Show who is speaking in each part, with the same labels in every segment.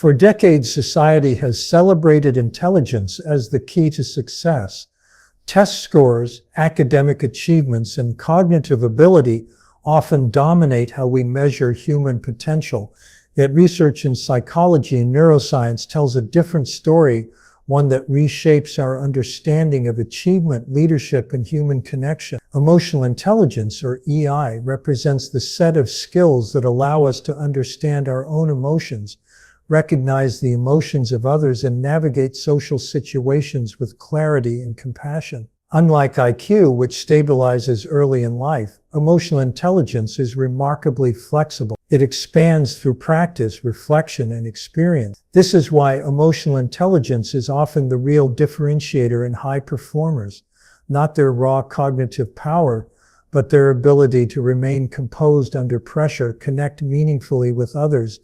Speaker 1: For decades, society has celebrated intelligence as the key to success. Test scores, academic achievements, and cognitive ability often dominate how we measure human potential. Yet research in psychology and neuroscience tells a different story, one that reshapes our understanding of achievement, leadership, and human connection. Emotional intelligence, or EI, represents the set of skills that allow us to understand our own emotions, recognize the emotions of others, and navigate social situations with clarity and compassion. Unlike IQ, which stabilizes early in life, emotional intelligence is remarkably flexible. It expands through practice, reflection, and experience. This is why emotional intelligence is often the real differentiator in high performers, not their raw cognitive power, but their ability to remain composed under pressure, connect meaningfully with others,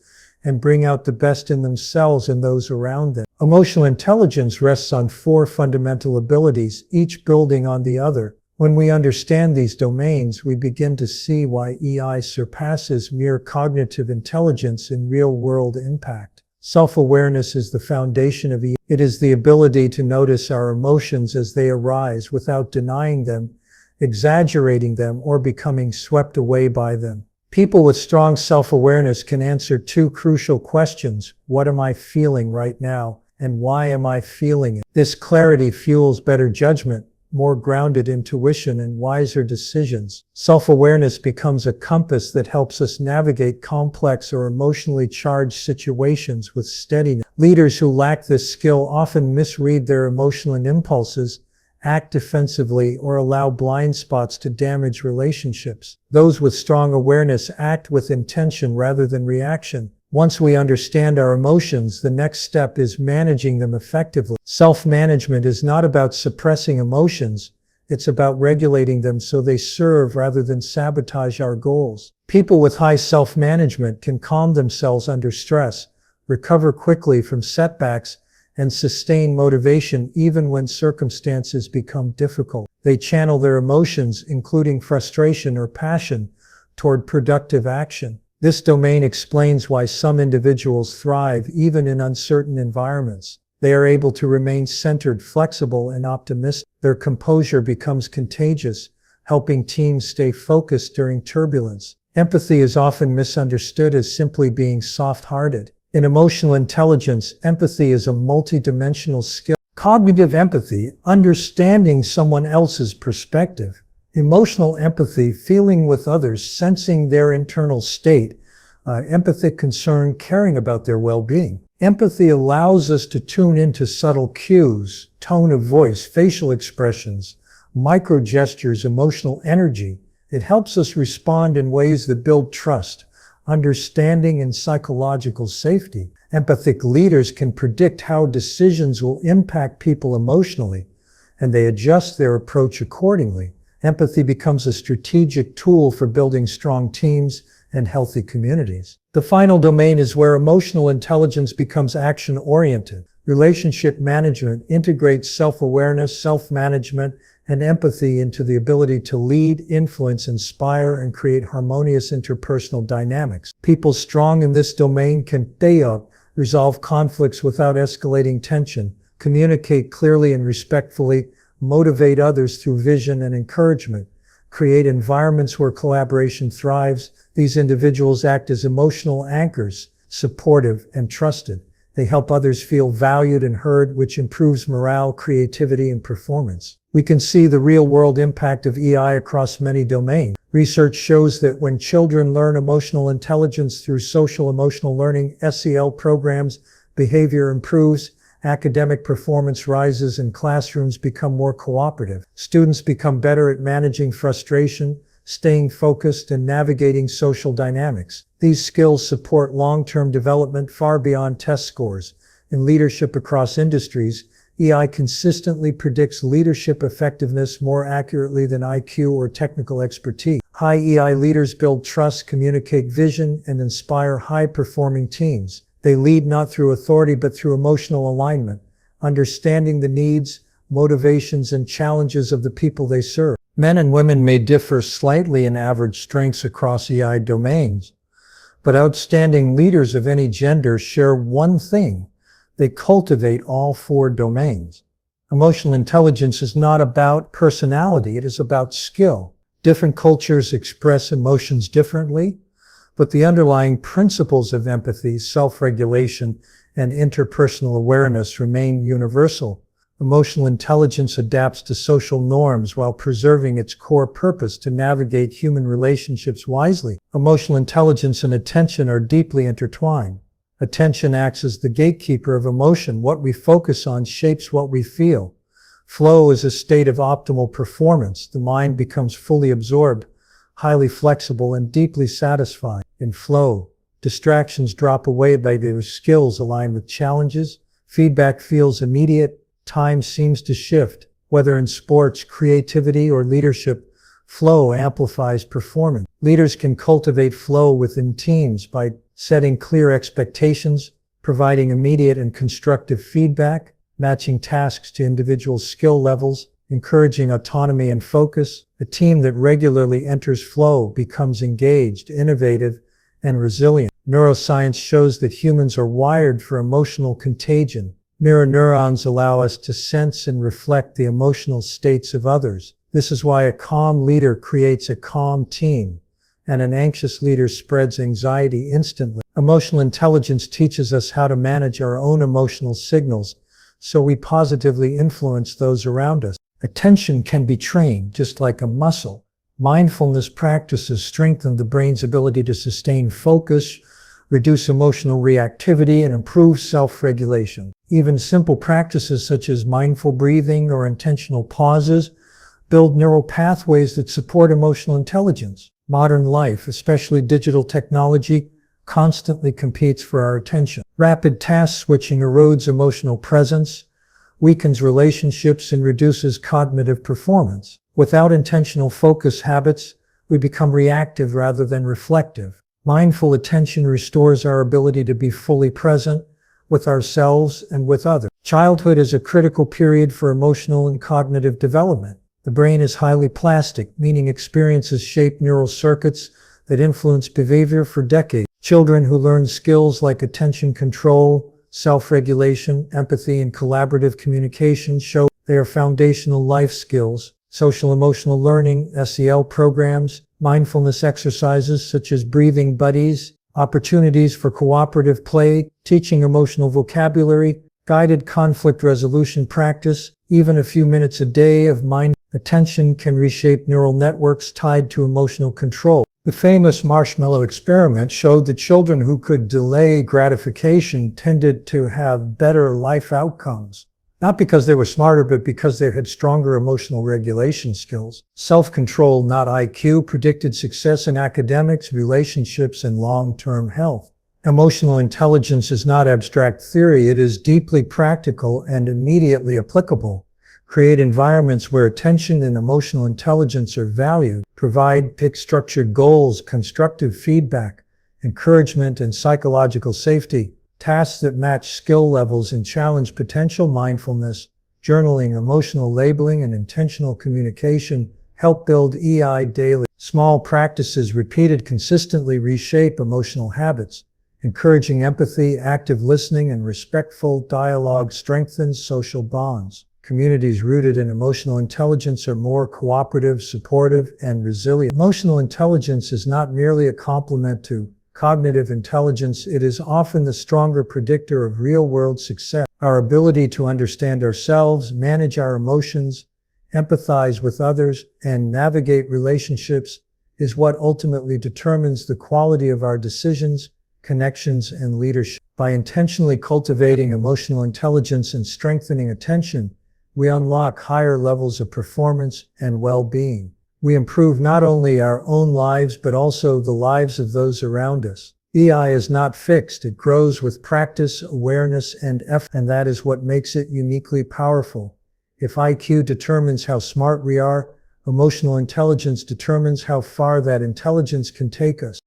Speaker 1: and bring out the best in themselves and those around them. Emotional intelligence rests on 4 fundamental abilities, each building on the other. When we understand these domains, we begin to see why EI surpasses mere cognitive intelligence in real-world impact. Self-awareness is the foundation of EI. It is the ability to notice our emotions as they arise without denying them, exaggerating them, or becoming swept away by them. People with strong self-awareness can answer 2 crucial questions: what am I feeling right now, and why am I feeling it? This clarity fuels better judgment, more grounded intuition, and wiser decisions. Self-awareness becomes a compass that helps us navigate complex or emotionally charged situations with steadiness. Leaders who lack this skill often misread their emotional impulses, act defensively, or allow blind spots to damage relationships. Those with strong awareness act with intention rather than reaction. Once we understand our emotions, the next step is managing them effectively. Self-management is not about suppressing emotions, it's about regulating them so they serve rather than sabotage our goals. People with high self-management can calm themselves under stress, recover quickly from setbacks, and sustain motivation even when circumstances become difficult. They channel their emotions, including frustration or passion, toward productive action. This domain explains why some individuals thrive even in uncertain environments. They are able to remain centered, flexible, and optimistic. Their composure becomes contagious, helping teams stay focused during turbulence. Empathy is often misunderstood as simply being soft-hearted. In emotional intelligence, empathy is a multidimensional skill. Cognitive empathy, understanding someone else's perspective. Emotional empathy, feeling with others, sensing their internal state. Empathic concern, caring about their well-being. Empathy allows us to tune into subtle cues, tone of voice, facial expressions, micro gestures, emotional energy. It helps us respond in ways that build trust, understanding, and psychological safety. Empathic leaders can predict how decisions will impact people emotionally, and they adjust their approach accordingly. Empathy becomes a strategic tool for building strong teams and healthy communities. The final domain is where emotional intelligence becomes action-oriented. Relationship management integrates self-awareness, self-management, and empathy into the ability to lead, influence, inspire, and create harmonious interpersonal dynamics. People strong in this domain can resolve conflicts without escalating tension, communicate clearly and respectfully, motivate others through vision and encouragement, create environments where collaboration thrives. These individuals act as emotional anchors, supportive and trusted. They help others feel valued and heard, which improves morale, creativity, and performance. We can see the real-world impact of EI across many domains. Research shows that when children learn emotional intelligence through social emotional learning (SEL) programs, behavior improves, academic performance rises, and classrooms become more cooperative. Students become better at managing frustration, staying focused, and navigating social dynamics. These skills support long-term development far beyond test scores. In leadership across industries, EI consistently predicts leadership effectiveness more accurately than IQ or technical expertise. High EI leaders build trust, communicate vision, and inspire high-performing teams. They lead not through authority but through emotional alignment, understanding the needs, motivations, and challenges of the people they serve. Men and women may differ slightly in average strengths across EI domains, But outstanding leaders of any gender share one thing. They cultivate all four domains. Emotional intelligence is not about personality, it is about skill. Different cultures express emotions differently, but the underlying principles of empathy, self-regulation, and interpersonal awareness remain universal. Emotional intelligence adapts to social norms while preserving its core purpose to navigate human relationships wisely. Emotional intelligence and attention are deeply intertwined. Attention acts as the gatekeeper of emotion. What we focus on shapes what we feel. Flow is a state of optimal performance. The mind becomes fully absorbed, highly flexible, and deeply satisfying. In flow, distractions drop away by their skills align with challenges. Feedback feels immediate. Time seems to shift. Whether in sports, creativity, or leadership, flow amplifies performance. Leaders can cultivate flow within teams by setting clear expectations, providing immediate and constructive feedback, matching tasks to individual skill levels, encouraging autonomy and focus. A team that regularly enters flow becomes engaged, innovative, and resilient. Neuroscience shows that humans are wired for emotional contagion. Mirror neurons allow us to sense and reflect the emotional states of others. This is why a calm leader creates a calm team, and an anxious leader spreads anxiety instantly. Emotional intelligence teaches us how to manage our own emotional signals so we positively influence those around us. Attention can be trained just like a muscle. Mindfulness practices strengthen the brain's ability to sustain focus, reduce emotional reactivity, and improve self-regulation. Even simple practices such as mindful breathing or intentional pauses build neural pathways that support emotional intelligence. Modern life, especially digital technology, constantly competes for our attention. Rapid task switching erodes emotional presence, weakens relationships, and reduces cognitive performance. Without intentional focus habits, we become reactive rather than reflective. Mindful attention restores our ability to be fully present with ourselves and with others. Childhood is a critical period for emotional and cognitive development. The brain is highly plastic, meaning experiences shape neural circuits that influence behavior for decades. Children who learn skills like attention control, self-regulation, empathy, and collaborative communication show they are foundational life skills. Social emotional learning, SEL programs, mindfulness exercises such as breathing buddies, opportunities for cooperative play, teaching emotional vocabulary, guided conflict resolution practice, even a few minutes a day of mind attention can reshape neural networks tied to emotional control. The famous marshmallow experiment showed that children who could delay gratification tended to have better life outcomes. Not because they were smarter, but because they had stronger emotional regulation skills. Self-control, not IQ, predicted success in academics, relationships, and long-term health. Emotional intelligence is not abstract theory, it is deeply practical and immediately applicable. Create environments where attention and emotional intelligence are valued. Pick structured goals, constructive feedback, encouragement, and psychological safety. Tasks that match skill levels and challenge potential. Mindfulness, journaling, emotional labeling, and intentional communication help build EI daily. Small practices repeated consistently reshape emotional habits. Encouraging empathy, active listening, and respectful dialogue strengthens social bonds. Communities rooted in emotional intelligence are more cooperative, supportive, and resilient. Emotional intelligence is not merely a complement to cognitive intelligence, it is often the stronger predictor of real-world success. Our ability to understand ourselves, manage our emotions, empathize with others, and navigate relationships is what ultimately determines the quality of our decisions, connections, and leadership. By intentionally cultivating emotional intelligence and strengthening attention, we unlock higher levels of performance and well-being. We improve not only our own lives, but also the lives of those around us. EI is not fixed. It grows with practice, awareness, and effort, and that is what makes it uniquely powerful. If IQ determines how smart we are, emotional intelligence determines how far that intelligence can take us.